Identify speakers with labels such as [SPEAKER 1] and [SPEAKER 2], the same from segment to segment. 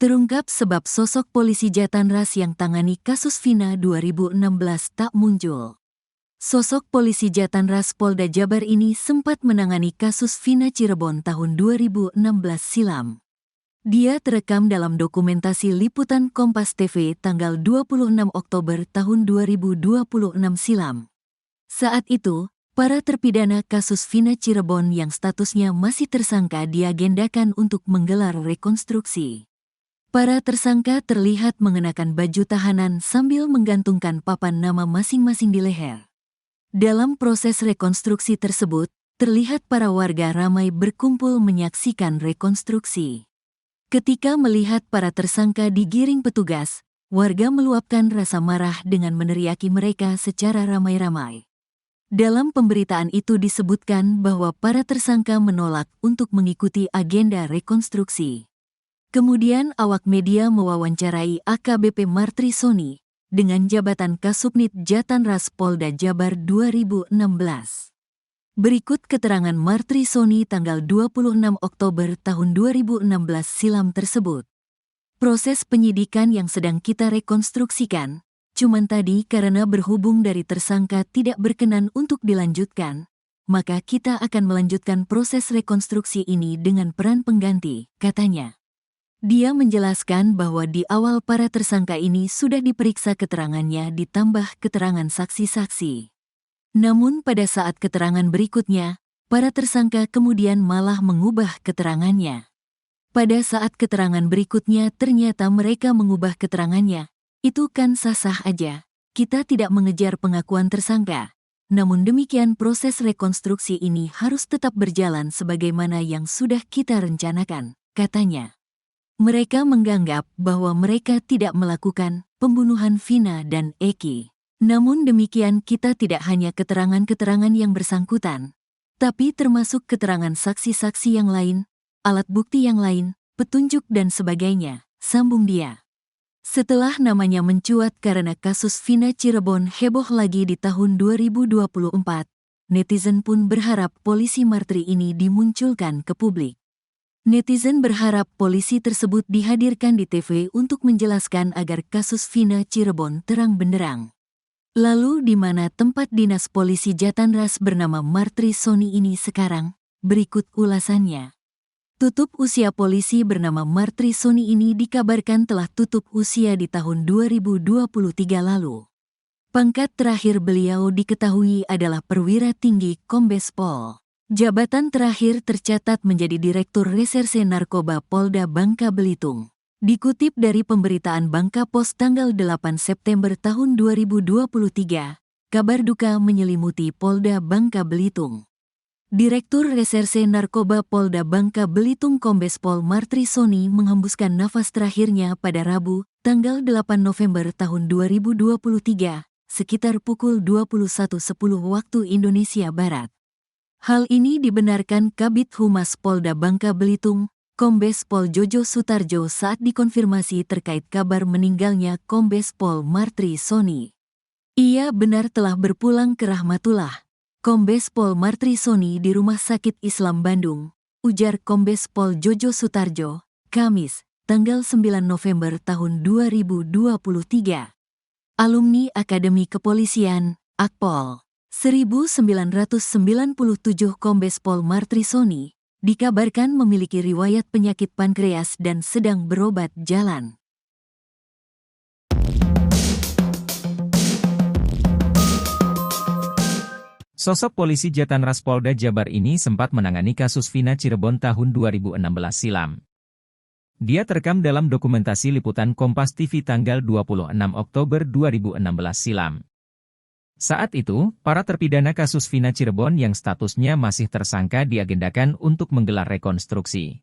[SPEAKER 1] Terungkap sebab sosok polisi Jatanras yang tangani kasus Vina 2016 tak muncul. Sosok polisi Jatanras Polda Jabar ini sempat menangani kasus Vina Cirebon tahun 2016 silam. Dia terekam dalam dokumentasi liputan Kompas TV tanggal 26 Oktober tahun 2026 silam. Saat itu, para terpidana kasus Vina Cirebon yang statusnya masih tersangka diagendakan untuk menggelar rekonstruksi. Para tersangka terlihat mengenakan baju tahanan sambil menggantungkan papan nama masing-masing di leher. Dalam proses rekonstruksi tersebut, terlihat para warga ramai berkumpul menyaksikan rekonstruksi. Ketika melihat para tersangka digiring petugas, warga meluapkan rasa marah dengan meneriaki mereka secara ramai-ramai. Dalam pemberitaan itu disebutkan bahwa para tersangka menolak untuk mengikuti agenda rekonstruksi. Kemudian awak media mewawancarai AKBP Martri Soni dengan jabatan Kasubnit Jatanras Polda Jabar 2016. Berikut keterangan Martri Soni tanggal 26 Oktober tahun 2016 silam tersebut. Proses penyidikan yang sedang kita rekonstruksikan, cuman tadi karena berhubung dari tersangka tidak berkenan untuk dilanjutkan, maka kita akan melanjutkan proses rekonstruksi ini dengan peran pengganti, katanya. Dia menjelaskan bahwa di awal para tersangka ini sudah diperiksa keterangannya ditambah keterangan saksi-saksi. Namun pada saat keterangan berikutnya, para tersangka kemudian malah mengubah keterangannya. Pada saat keterangan berikutnya ternyata mereka mengubah keterangannya. Itu kan sah-sah aja, kita tidak mengejar pengakuan tersangka. Namun demikian proses rekonstruksi ini harus tetap berjalan sebagaimana yang sudah kita rencanakan, katanya. Mereka menganggap bahwa mereka tidak melakukan pembunuhan Vina dan Eki. Namun demikian kita tidak hanya keterangan-keterangan yang bersangkutan, tapi termasuk keterangan saksi-saksi yang lain, alat bukti yang lain, petunjuk dan sebagainya, sambung dia. Setelah namanya mencuat karena kasus Vina Cirebon heboh lagi di tahun 2024, netizen pun berharap polisi Martri ini dimunculkan ke publik. Netizen berharap polisi tersebut dihadirkan di TV untuk menjelaskan agar kasus Vina Cirebon terang benderang. Lalu di mana tempat dinas polisi Jatanras bernama Martri Soni ini sekarang? Berikut ulasannya. Tutup usia polisi bernama Martri Soni ini dikabarkan telah tutup usia di tahun 2023 lalu. Pangkat terakhir beliau diketahui adalah perwira tinggi Kombes Pol. Jabatan terakhir tercatat menjadi Direktur Reserse Narkoba Polda Bangka Belitung. Dikutip dari pemberitaan Bangka Post tanggal 8 September tahun 2023, kabar duka menyelimuti Polda Bangka Belitung. Direktur Reserse Narkoba Polda Bangka Belitung Kombes Pol Martri Soni menghembuskan nafas terakhirnya pada Rabu, tanggal 8 November tahun 2023, sekitar pukul 21.10 waktu Indonesia Barat. Hal ini dibenarkan Kabid Humas Polda Bangka Belitung, Kombes Pol Jojo Sutarjo saat dikonfirmasi terkait kabar meninggalnya Kombes Pol Martri Soni. Ia benar telah berpulang ke rahmatullah. Kombes Pol Martri Soni di Rumah Sakit Islam Bandung, ujar Kombes Pol Jojo Sutarjo, Kamis, tanggal 9 November tahun 2023. Alumni Akademi Kepolisian, Akpol. 1997 Kombes Pol Martri Soni dikabarkan memiliki riwayat penyakit pankreas dan sedang berobat jalan.
[SPEAKER 2] Sosok polisi Jatanras Polda Jabar ini sempat menangani kasus Vina Cirebon tahun 2016 silam. Dia terekam dalam dokumentasi liputan Kompas TV tanggal 26 Oktober 2016 silam. Saat itu, para terpidana kasus Vina Cirebon yang statusnya masih tersangka diagendakan untuk menggelar rekonstruksi.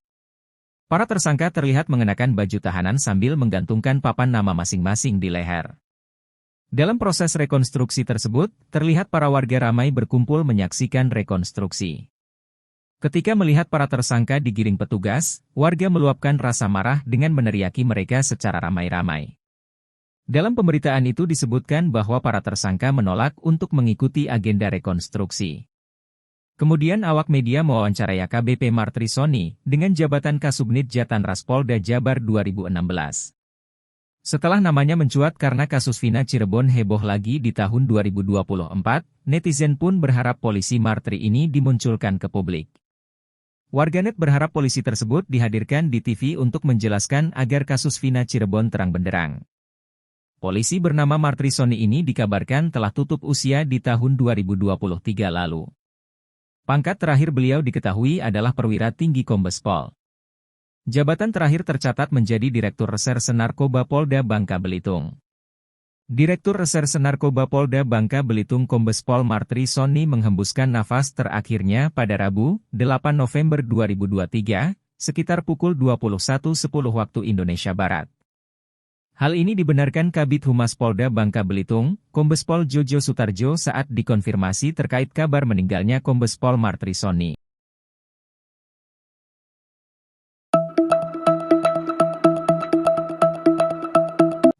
[SPEAKER 2] Para tersangka terlihat mengenakan baju tahanan sambil menggantungkan papan nama masing-masing di leher. Dalam proses rekonstruksi tersebut, terlihat para warga ramai berkumpul menyaksikan rekonstruksi. Ketika melihat para tersangka digiring petugas, warga meluapkan rasa marah dengan meneriaki mereka secara ramai-ramai. Dalam pemberitaan itu disebutkan bahwa para tersangka menolak untuk mengikuti agenda rekonstruksi. Kemudian awak media mewawancarai AKBP Martrisoni dengan jabatan Kasubnit Jatanras Polda Jabar 2016. Setelah namanya mencuat karena kasus Vina Cirebon heboh lagi di tahun 2024, netizen pun berharap polisi Martri ini dimunculkan ke publik. Warganet berharap polisi tersebut dihadirkan di TV untuk menjelaskan agar kasus Vina Cirebon terang benderang. Polisi bernama Martrisoni ini dikabarkan telah tutup usia di tahun 2023 lalu. Pangkat terakhir beliau diketahui adalah perwira tinggi Kombes Pol. Jabatan terakhir tercatat menjadi Direktur Reserse Narkoba Polda Bangka Belitung. Direktur Reserse Narkoba Polda Bangka Belitung Kombes Pol Martrisoni menghembuskan nafas terakhirnya pada Rabu, 8 November 2023, sekitar pukul 21.10 waktu Indonesia Barat. Hal ini dibenarkan Kabid Humas Polda Bangka Belitung, Kombes Pol Jojo Sutarjo saat dikonfirmasi terkait kabar meninggalnya Kombes Pol Martrisoni.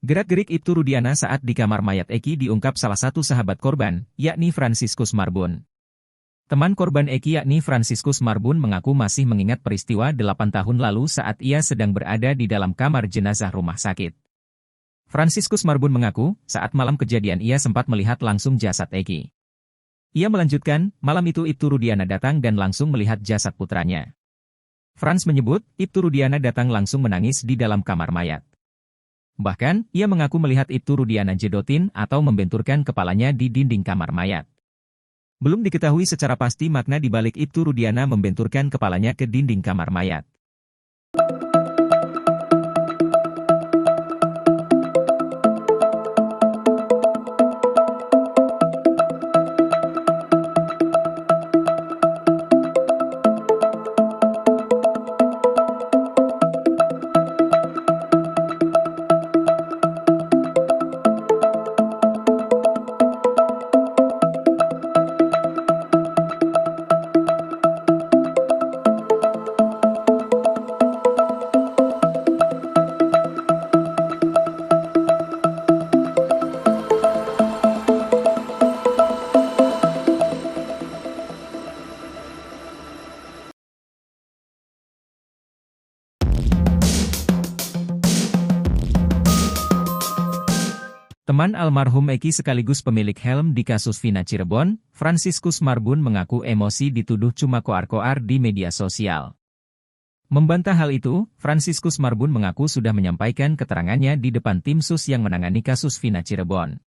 [SPEAKER 2] Gerak-gerik Ibtu Rudiana saat di kamar mayat Eki diungkap salah satu sahabat korban, yakni Franciscus Marbun. Teman korban Eki yakni Franciscus Marbun mengaku masih mengingat peristiwa 8 tahun lalu saat ia sedang berada di dalam kamar jenazah rumah sakit. Franciscus Marbun mengaku, saat malam kejadian ia sempat melihat langsung jasad Eki. Ia melanjutkan, malam itu Ibtu Rudiana datang dan langsung melihat jasad putranya. Frans menyebut, Ibtu Rudiana datang langsung menangis di dalam kamar mayat. Bahkan, ia mengaku melihat Ibtu Rudiana jedotin atau membenturkan kepalanya di dinding kamar mayat. Belum diketahui secara pasti makna di balik Ibtu Rudiana membenturkan kepalanya ke dinding kamar mayat. Teman almarhum Eki sekaligus pemilik helm di kasus Vina Cirebon, Franciscus Marbun mengaku emosi dituduh cuma koar-koar di media sosial. Membantah hal itu, Franciscus Marbun mengaku sudah menyampaikan keterangannya di depan tim sus yang menangani kasus Vina Cirebon.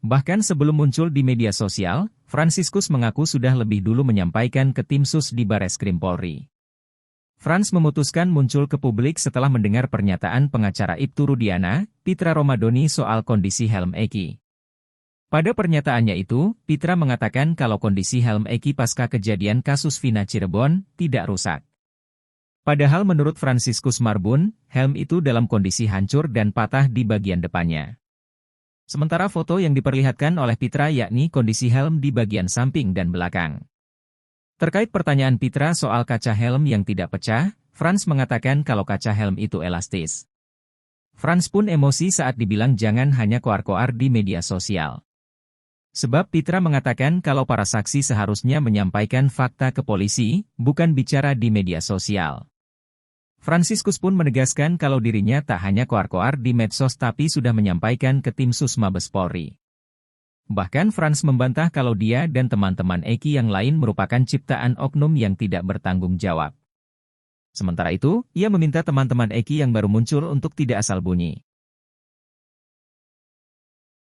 [SPEAKER 2] Bahkan sebelum muncul di media sosial, Franciscus mengaku sudah lebih dulu menyampaikan ke tim sus di Bareskrim Polri. Frans memutuskan muncul ke publik setelah mendengar pernyataan pengacara Ibtu Rudiana, Pitra Romadoni soal kondisi helm Eki. Pada pernyataannya itu, Pitra mengatakan kalau kondisi helm Eki pasca kejadian kasus Vina Cirebon tidak rusak. Padahal menurut Franciscus Marbun, helm itu dalam kondisi hancur dan patah di bagian depannya. Sementara foto yang diperlihatkan oleh Pitra yakni kondisi helm di bagian samping dan belakang. Terkait pertanyaan Pitra soal kaca helm yang tidak pecah, Frans mengatakan kalau kaca helm itu elastis. Frans pun emosi saat dibilang jangan hanya koar-koar di media sosial. Sebab Pitra mengatakan kalau para saksi seharusnya menyampaikan fakta ke polisi, bukan bicara di media sosial. Franciscus pun menegaskan kalau dirinya tak hanya koar-koar di medsos tapi sudah menyampaikan ke tim sus Mabes Polri. Bahkan Frans membantah kalau dia dan teman-teman Eki yang lain merupakan ciptaan oknum yang tidak bertanggung jawab. Sementara itu, ia meminta teman-teman Eki yang baru muncul untuk tidak asal bunyi.